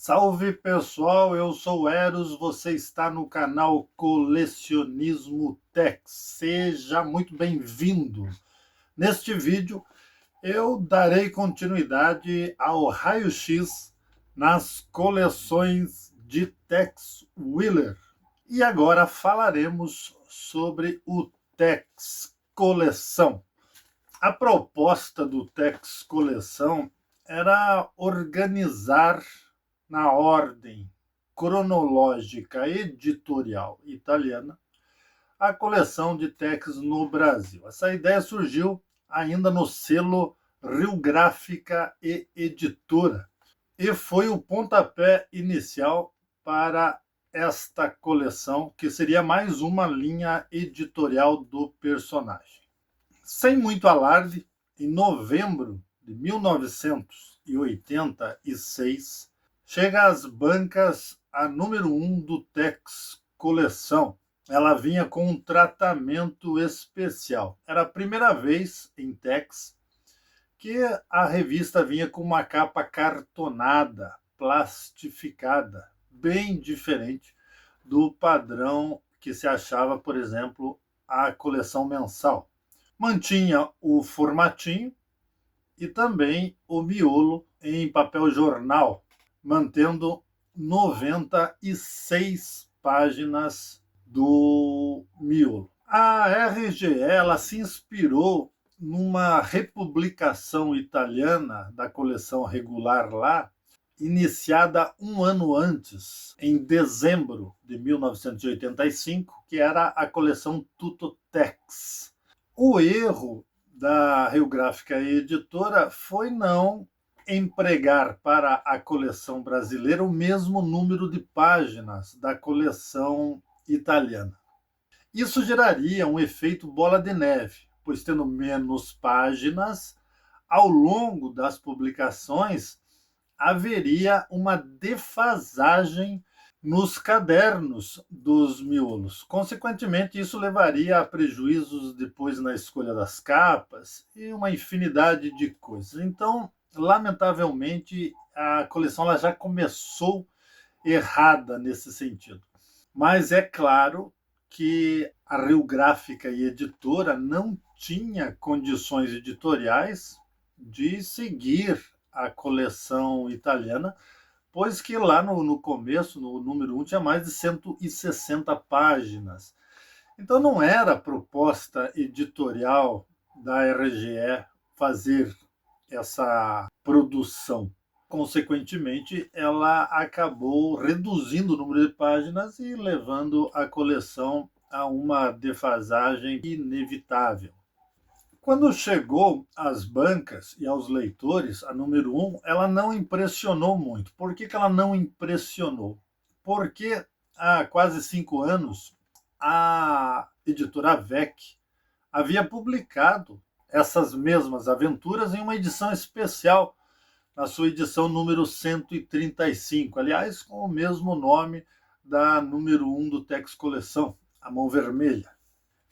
Salve pessoal, eu sou o Eros, você está no canal Colecionismo Tech. Seja muito bem-vindo. Neste vídeo eu darei continuidade ao raio-x nas coleções de Tex Willer. E agora falaremos sobre o Tex Coleção. A proposta do Tex Coleção era organizar na ordem cronológica editorial italiana a coleção de Tex no Brasil. Essa ideia surgiu ainda no selo Rio Gráfica e Editora e foi o pontapé inicial para esta coleção, que seria mais uma linha editorial do personagem. Sem muito alarde, em novembro de 1986, chega às bancas a número 1 do Tex Coleção. Ela vinha com um tratamento especial. Era a primeira vez em Tex que a revista vinha com uma capa cartonada, plastificada, bem diferente do padrão que se achava, por exemplo, a coleção mensal. Mantinha o formatinho e também o miolo em papel jornal, mantendo 96 páginas do miolo. A RGE ela se inspirou numa republicação italiana da coleção regular lá, iniciada um ano antes, em dezembro de 1985, que era a coleção Tutotex. O erro da Rio Gráfica e Editora foi não empregar para a coleção brasileira o mesmo número de páginas da coleção italiana. Isso geraria um efeito bola de neve, pois tendo menos páginas, ao longo das publicações, haveria uma defasagem nos cadernos dos miolos. Consequentemente, isso levaria a prejuízos depois na escolha das capas e uma infinidade de coisas. Então, lamentavelmente, a coleção ela já começou errada nesse sentido. Mas é claro que a Rio Gráfica e Editora não tinha condições editoriais de seguir a coleção italiana, pois que lá no começo, no número 1, tinha mais de 160 páginas. Então não era proposta editorial da RGE fazer essa produção. Consequentemente, ela acabou reduzindo o número de páginas e levando a coleção a uma defasagem inevitável. Quando chegou às bancas e aos leitores, a número 1, ela não impressionou muito. Por que ela não impressionou? Porque há quase 5 anos, a editora VEC havia publicado essas mesmas aventuras em uma edição especial, na sua edição número 135, aliás, com o mesmo nome da número 1 do Tex Coleção, A Mão Vermelha.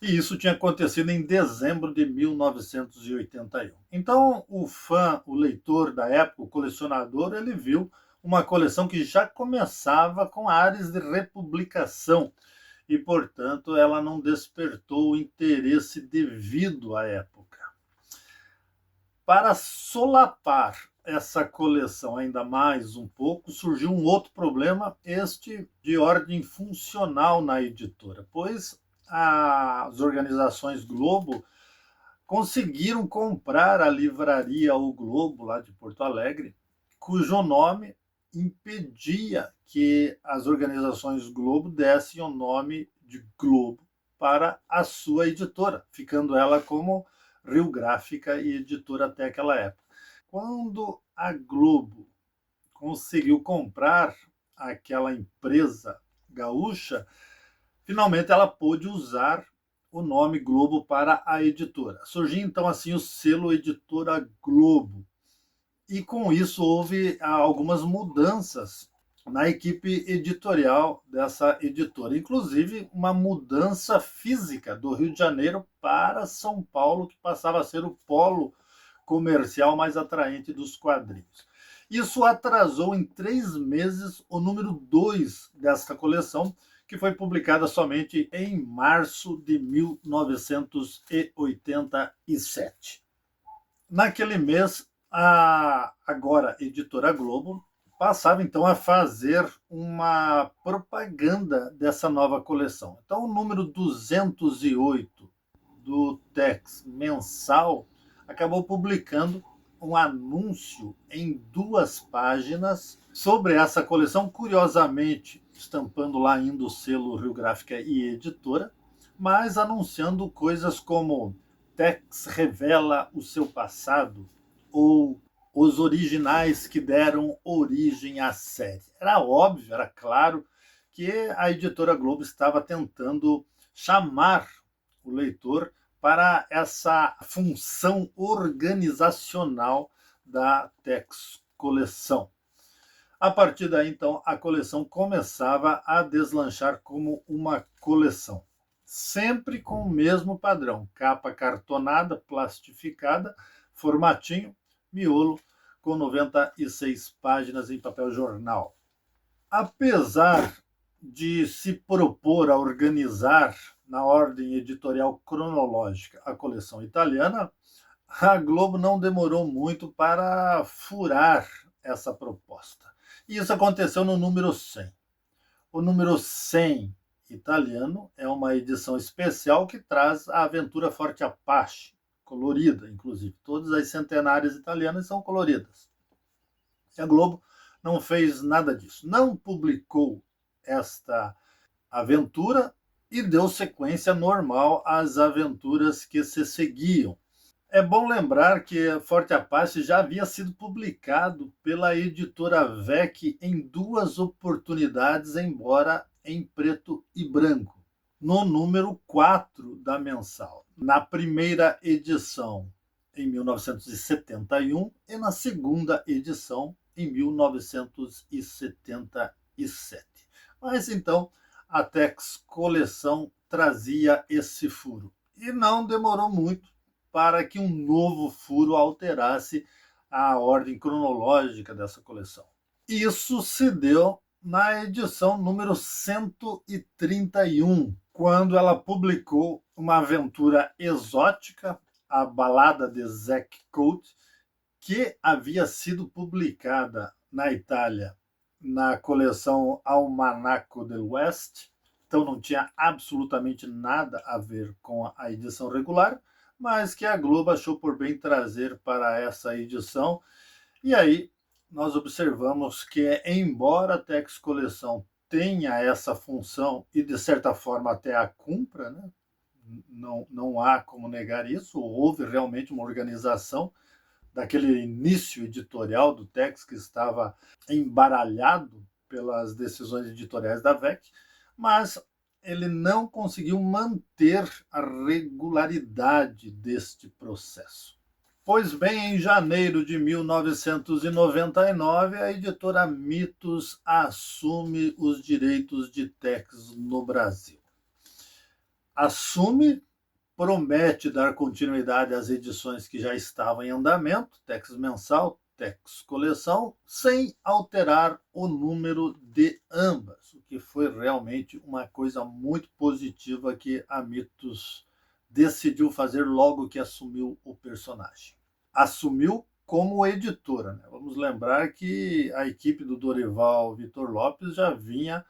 E isso tinha acontecido em dezembro de 1981. Então, o fã, o leitor da época, o colecionador, ele viu uma coleção que já começava com ares de republicação e, portanto, ela não despertou o interesse devido à época. Para solapar essa coleção ainda mais um pouco, surgiu um outro problema, este de ordem funcional na editora, pois as organizações Globo conseguiram comprar a livraria O Globo, lá de Porto Alegre, cujo nome impedia que as organizações Globo dessem o nome de Globo para a sua editora, ficando ela como Rio Gráfica e Editora até aquela época. Quando a Globo conseguiu comprar aquela empresa gaúcha, finalmente ela pôde usar o nome Globo para a editora. Surgiu então assim o selo Editora Globo. E com isso houve algumas mudanças na equipe editorial dessa editora, inclusive uma mudança física do Rio de Janeiro para São Paulo, que passava a ser o polo comercial mais atraente dos quadrinhos. Isso atrasou em 3 meses o número 2 desta coleção, que foi publicada somente em março de 1987. Naquele mês, a agora editora Globo passava então a fazer uma propaganda dessa nova coleção. Então, o número 208 do Tex mensal acabou publicando um anúncio em 2 páginas sobre essa coleção, curiosamente estampando lá ainda o selo Rio Gráfica e Editora, mas anunciando coisas como Tex revela o seu passado ou os originais que deram origem à série. Era óbvio, era claro que a editora Globo estava tentando chamar o leitor para essa função organizacional da Tex Coleção. A partir daí, então, a coleção começava a deslanchar como uma coleção, sempre com o mesmo padrão: capa cartonada, plastificada, formatinho, miolo, com 96 páginas em papel jornal. Apesar de se propor a organizar na ordem editorial cronológica a coleção italiana, a Globo não demorou muito para furar essa proposta. E isso aconteceu no número 100. O número 100 italiano é uma edição especial que traz a aventura Forte Apache, colorida, inclusive. Todas as centenárias italianas são coloridas. E a Globo não fez nada disso. Não publicou esta aventura e deu sequência normal às aventuras que se seguiam. É bom lembrar que Forte Apache já havia sido publicado pela editora VEC em 2 oportunidades, embora em preto e branco, no número 4 da mensal. Na primeira edição, em 1971, e na segunda edição, em 1977. Mas então, a Tex Coleção trazia esse furo. E não demorou muito para que um novo furo alterasse a ordem cronológica dessa coleção. Isso se deu na edição número 131, quando ela publicou uma aventura exótica, a Balada de Zack Coat, que havia sido publicada na Itália na coleção Almanaco del West, então não tinha absolutamente nada a ver com a edição regular, mas que a Globo achou por bem trazer para essa edição. E aí nós observamos que, embora a Tex Coleção tenha essa função e de certa forma até a cumpra, né? Não há como negar isso, houve realmente uma organização daquele início editorial do Tex que estava embaralhado pelas decisões editoriais da VEC, mas ele não conseguiu manter a regularidade deste processo. Pois bem, em janeiro de 1999, a editora Mitos assume os direitos de Tex no Brasil. Assume, promete dar continuidade às edições que já estavam em andamento, Tex Mensal, Tex Coleção, sem alterar o número de ambas, o que foi realmente uma coisa muito positiva que a Mitos decidiu fazer logo que assumiu o personagem. Assumiu como editora, né? Vamos lembrar que a equipe do Dorival Vitor Lopes já vinha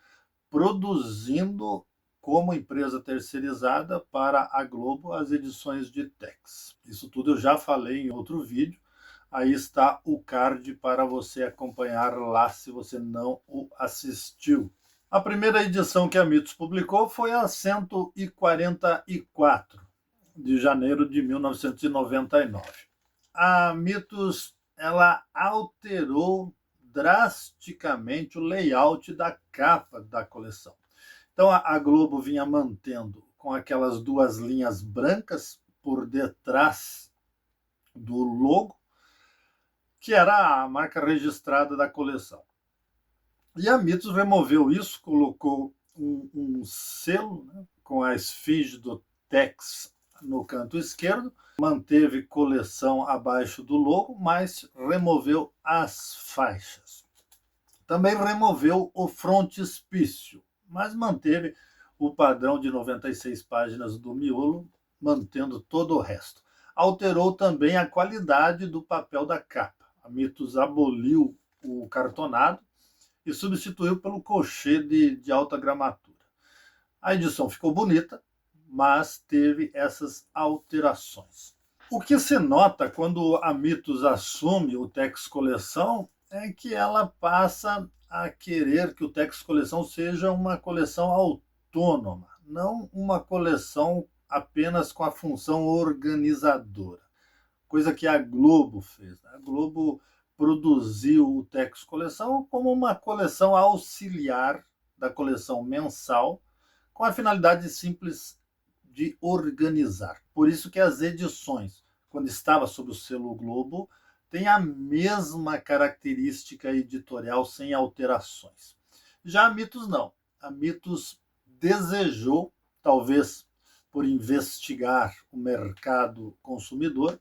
produzindo como empresa terceirizada para a Globo as edições de Tex. Isso tudo eu já falei em outro vídeo. Aí está o card para você acompanhar lá se você não o assistiu. A primeira edição que a Mitos publicou foi a 144, de janeiro de 1999. A Mitos ela alterou drasticamente o layout da capa da coleção. Então a Globo vinha mantendo com aquelas 2 linhas brancas por detrás do logo, que era a marca registrada da coleção. E a Mitos removeu isso, colocou um selo, né, com a esfinge do Tex no canto esquerdo, manteve coleção abaixo do logo, mas removeu as faixas. Também removeu o frontispício, mas manteve o padrão de 96 páginas do miolo, mantendo todo o resto. Alterou também a qualidade do papel da capa. A Mitos aboliu o cartonado e substituiu pelo crochê de alta gramatura. A edição ficou bonita, mas teve essas alterações. O que se nota quando a Mitos assume o Tex Coleção é que ela passa a querer que o Tex Coleção seja uma coleção autônoma, não uma coleção apenas com a função organizadora, coisa que a Globo fez. A Globo produziu o Tex Coleção como uma coleção auxiliar da coleção mensal, com a finalidade simples de organizar. Por isso que as edições, quando estava sob o selo Globo, têm a mesma característica editorial sem alterações. Já a Mitos não. A Mitos desejou, talvez por investigar o mercado consumidor,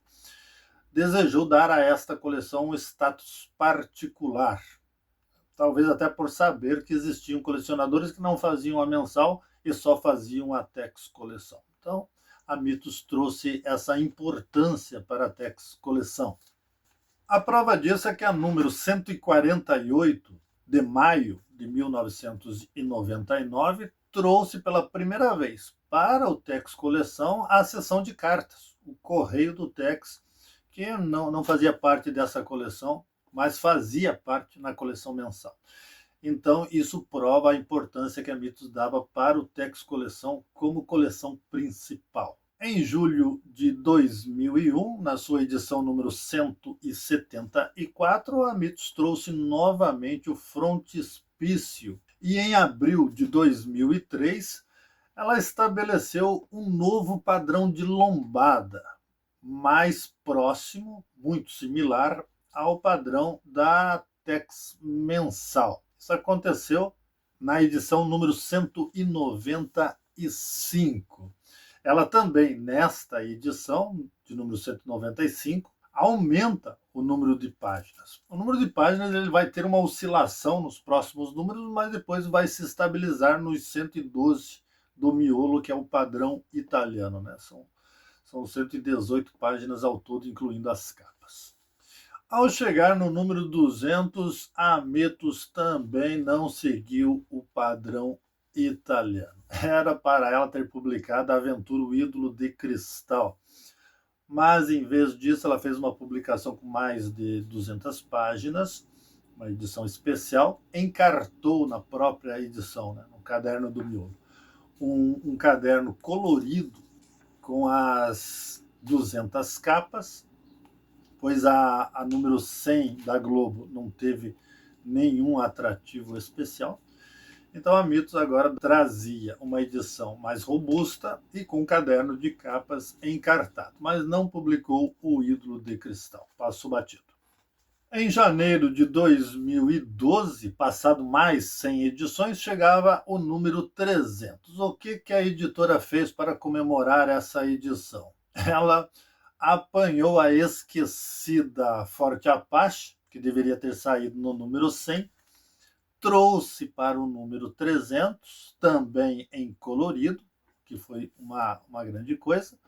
desejou dar a esta coleção um status particular. Talvez até por saber que existiam colecionadores que não faziam a mensal e só faziam a Tex Coleção. Então, a Mitos trouxe essa importância para a Tex Coleção. A prova disso é que a número 148 de maio de 1999 trouxe pela primeira vez para o Tex Coleção a seção de cartas, o correio do Tex, que não fazia parte dessa coleção, mas fazia parte na coleção mensal. Então, isso prova a importância que a Mitos dava para o Tex Coleção como coleção principal. Em julho de 2001, na sua edição número 174, a Mitos trouxe novamente o frontispício. E em abril de 2003, ela estabeleceu um novo padrão de lombada, mais próximo, muito similar ao padrão da Tex mensal. Isso aconteceu na edição número 195. Ela também, nesta edição, de número 195, aumenta o número de páginas. O número de páginas ele vai ter uma oscilação nos próximos números, mas depois vai se estabilizar nos 112 do miolo, que é o padrão italiano, né? São 118 páginas ao todo, incluindo as capas. Ao chegar no número 200, a Mitos também não seguiu o padrão italiano. Era para ela ter publicado a aventura O Ídolo de Cristal. Mas, em vez disso, ela fez uma publicação com mais de 200 páginas, uma edição especial, encartou na própria edição, né, no caderno do miolo, um caderno colorido com as 200 capas, pois a número 100 da Globo não teve nenhum atrativo especial. Então a Mitos agora trazia uma edição mais robusta e com um caderno de capas encartado, mas não publicou O Ídolo de Cristal, passou batido. Em janeiro de 2012, passado mais 100 edições, chegava o número 300. O que a editora fez para comemorar essa edição? Ela apanhou a esquecida Forte Apache, que deveria ter saído no número 100, trouxe para o número 300, também em colorido, que foi uma grande coisa,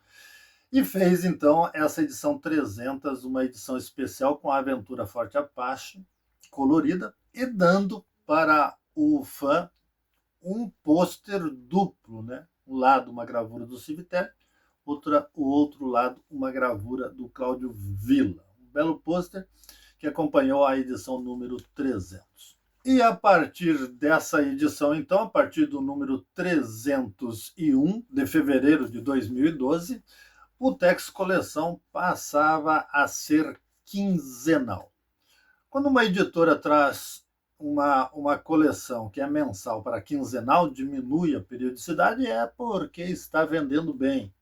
e fez então essa edição 300, uma edição especial com a aventura Forte Apache, colorida, e dando para o fã um pôster duplo, né? Um lado uma gravura do Civitelli, o outro lado uma gravura do Cláudio Villa. Um belo pôster que acompanhou a edição número 300. E a partir dessa edição, então, a partir do número 301 de fevereiro de 2012, o Tex Coleção passava a ser quinzenal. Quando uma editora traz uma coleção que é mensal para quinzenal, diminui a periodicidade, é porque está vendendo bem.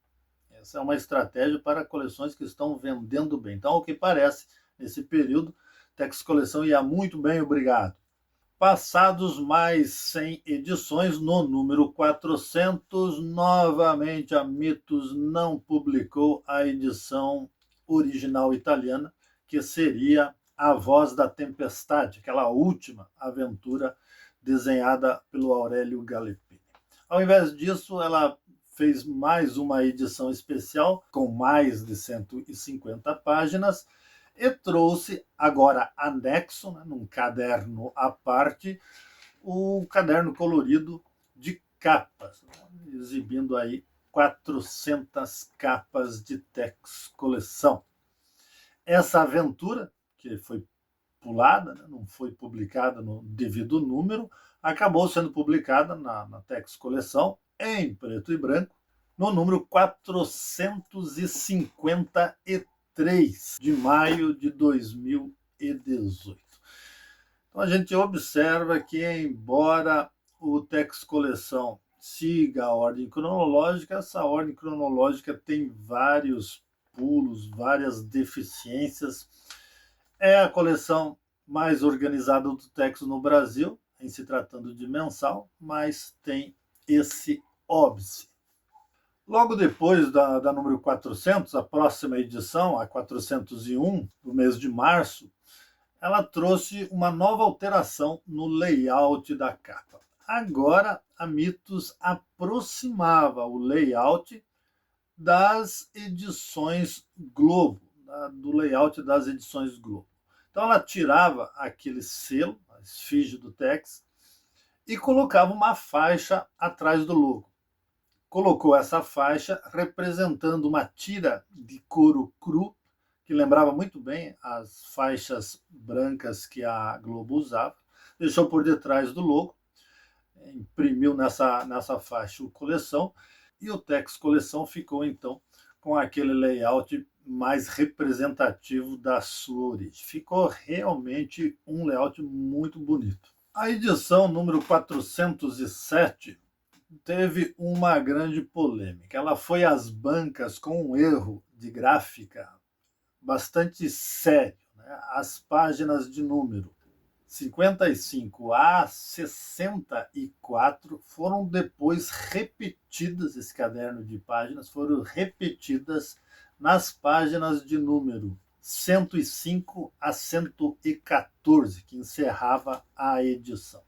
Essa é uma estratégia para coleções que estão vendendo bem. Então, ao que parece, nesse período, Tex Coleção ia muito bem, obrigado. Passados mais 100 edições, no número 400, novamente a Mitos não publicou a edição original italiana, que seria A Voz da Tempestade, aquela última aventura desenhada pelo Aurélio Galippini. Ao invés disso, ela fez mais uma edição especial com mais de 150 páginas e trouxe agora anexo, num caderno à parte, o caderno colorido de capas, exibindo aí 400 capas de Tex Coleção. Essa aventura, que foi pulada, não foi publicada no devido número, acabou sendo publicada na Tex Coleção em preto e branco, no número 453 de maio de 2018. Então a gente observa que, embora o Tex Coleção siga a ordem cronológica, essa ordem cronológica tem vários pulos, várias deficiências. É a coleção mais organizada do Tex no Brasil, em se tratando de mensal, mas tem esse óbice. Logo depois da número 400, a próxima edição, a 401, do mês de março, ela trouxe uma nova alteração no layout da capa. Agora, a Mitos aproximava o layout das edições Globo, do layout das edições Globo. Então, ela tirava aquele selo, a esfinge do Tex, e colocava uma faixa atrás do logo. Colocou essa faixa representando uma tira de couro cru, que lembrava muito bem as faixas brancas que a Globo usava, deixou por detrás do logo, imprimiu nessa faixa o Coleção, e o Tex Coleção ficou então com aquele layout mais representativo da sua origem. Ficou realmente um layout muito bonito. A edição número 407 teve uma grande polêmica. Ela foi às bancas com um erro de gráfica bastante sério. As páginas de número 55 a 64 foram depois repetidas, esse caderno de páginas, foram repetidas nas páginas de número 105 a 114, que encerrava a edição.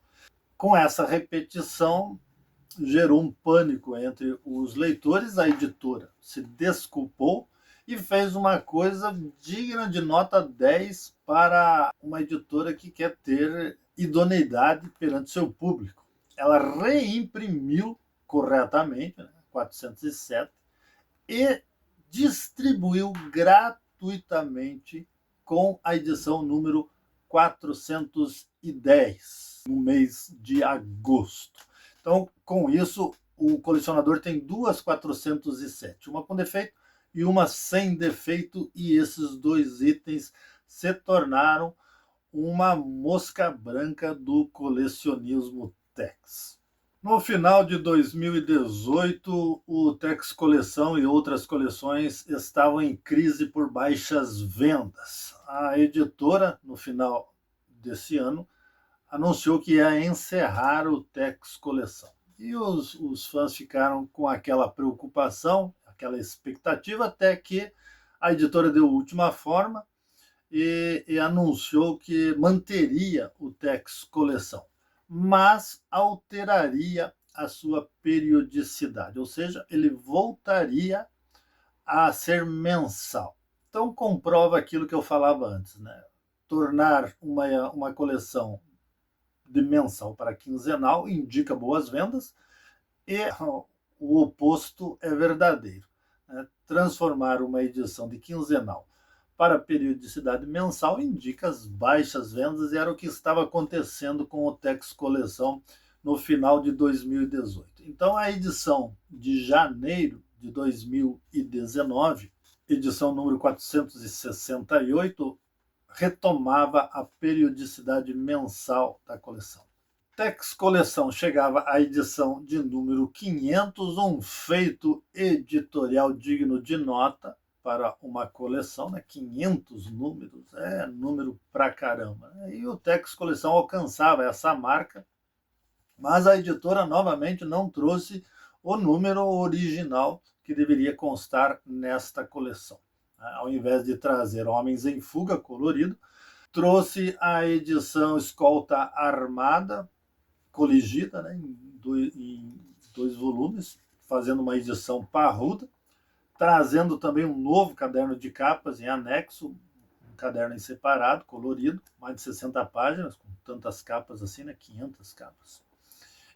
Com essa repetição, gerou um pânico entre os leitores. A editora se desculpou e fez uma coisa digna de nota 10 para uma editora que quer ter idoneidade perante seu público. Ela reimprimiu corretamente, 407, e distribuiu gratuitamente com a edição número 410, no mês de agosto. Então, com isso, o colecionador tem duas 407, uma com defeito e uma sem defeito, e esses dois itens se tornaram uma mosca branca do colecionismo Tex. No final de 2018, o Tex Coleção e outras coleções estavam em crise por baixas vendas. A editora, no final desse ano, anunciou que ia encerrar o Tex Coleção. E os fãs ficaram com aquela preocupação, aquela expectativa, até que a editora deu última forma e anunciou que manteria o Tex Coleção, mas alteraria a sua periodicidade, ou seja, ele voltaria a ser mensal. Então comprova aquilo que eu falava antes, tornar uma coleção de mensal para quinzenal indica boas vendas, e o oposto é verdadeiro. Transformar uma edição de quinzenal para periodicidade mensal indica as baixas vendas, e era o que estava acontecendo com o Tex Coleção no final de 2018. Então, a edição de janeiro de 2019, edição número 468, retomava a periodicidade mensal da coleção. Tex Coleção chegava à edição de número 500, um feito editorial digno de nota para uma coleção, né? 500 números, é número pra caramba. E o Tex Coleção alcançava essa marca, mas a editora novamente não trouxe o número original que deveria constar nesta coleção. Ao invés de trazer Homens em Fuga colorido, trouxe a edição Escolta Armada, coligida, né, em dois volumes, fazendo uma edição parruda, trazendo também um novo caderno de capas em anexo, um caderno em separado, colorido, mais de 60 páginas, com tantas capas assim, né, 500 capas.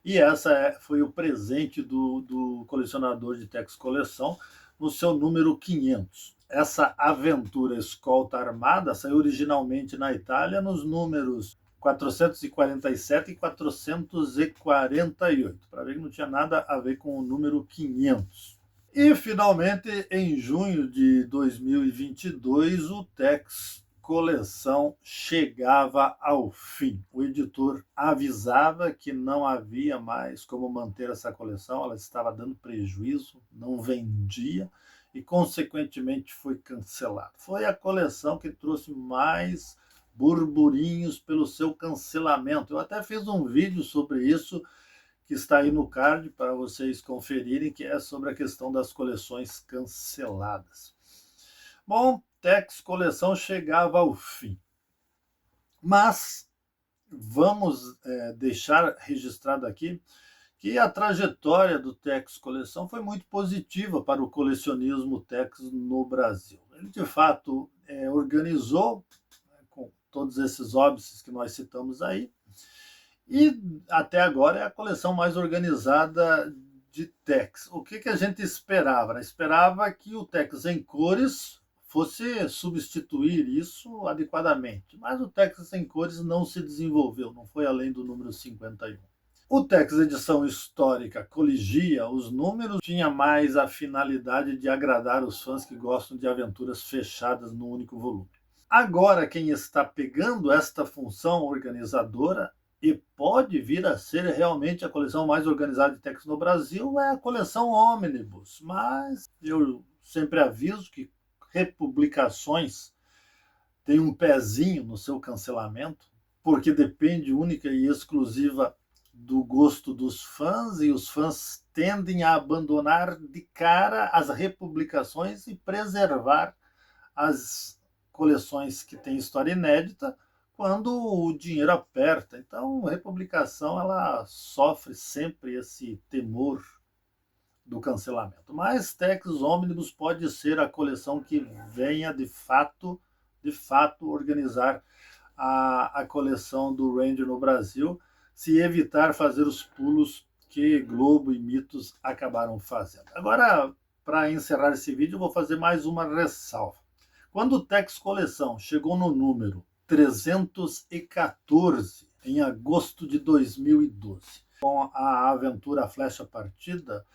E essa foi o presente do colecionador de Tex Coleção no seu número 500. Essa aventura Escolta Armada saiu originalmente na Itália nos números 447 e 448, para ver que não tinha nada a ver com o número 500. E, finalmente, em junho de 2022, o Tex Coleção chegava ao fim. O editor avisava que não havia mais como manter essa coleção, ela estava dando prejuízo, não vendia e, consequentemente, foi cancelada. Foi a coleção que trouxe mais burburinhos pelo seu cancelamento. Eu até fiz um vídeo sobre isso, que está aí no card para vocês conferirem, que é sobre a questão das coleções canceladas. Bom, Tex Coleção chegava ao fim. Mas vamos deixar registrado aqui que a trajetória do Tex Coleção foi muito positiva para o colecionismo Tex no Brasil. Ele, de fato, organizou, com todos esses óbices que nós citamos aí, e até agora é a coleção mais organizada de Tex. O que a gente esperava? Esperava que o Tex em cores fosse substituir isso adequadamente, mas o Tex em cores não se desenvolveu, não foi além do número 51. O Tex edição histórica coligia os números, tinha mais a finalidade de agradar os fãs que gostam de aventuras fechadas num único volume. Agora, quem está pegando esta função organizadora e pode vir a ser realmente a coleção mais organizada de Tex no Brasil é a coleção Omnibus, mas eu sempre aviso que republicações têm um pezinho no seu cancelamento, porque depende única e exclusiva do gosto dos fãs, e os fãs tendem a abandonar de cara as republicações e preservar as coleções que têm história inédita quando o dinheiro aperta. Então, a republicação ela sofre sempre esse temor do cancelamento. Mas Tex Omnibus pode ser a coleção que venha de fato organizar a coleção do Ranger no Brasil, se evitar fazer os pulos que Globo e Mitos acabaram fazendo. Agora, para encerrar esse vídeo, eu vou fazer mais uma ressalva. Quando o Tex Coleção chegou no número 314, em agosto de 2012, com a aventura Flecha Partida,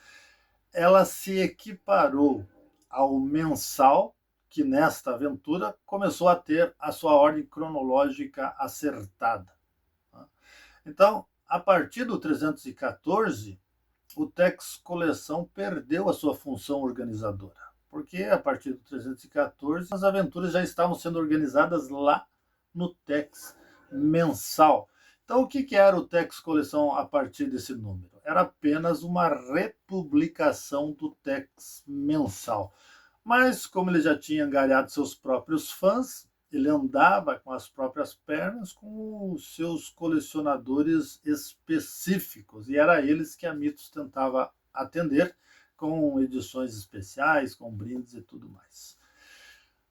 ela se equiparou ao mensal, que nesta aventura começou a ter a sua ordem cronológica acertada. Então, a partir do 314, o Tex Coleção perdeu a sua função organizadora, porque a partir do 314 as aventuras já estavam sendo organizadas lá no Tex mensal. Então, o que era o Tex Coleção a partir desse número? Era apenas uma republicação do Tex mensal. Mas, como ele já tinha angariado seus próprios fãs, ele andava com as próprias pernas com os seus colecionadores específicos, e era eles que a Mitos tentava atender com edições especiais, com brindes e tudo mais.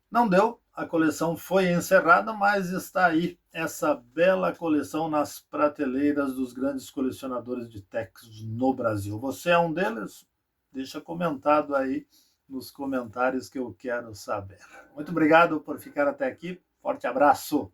Não deu, a coleção foi encerrada, mas está aí essa bela coleção nas prateleiras dos grandes colecionadores de Tex no Brasil. Você é um deles? Deixa comentado aí nos comentários que eu quero saber. Muito obrigado por ficar até aqui. Forte abraço!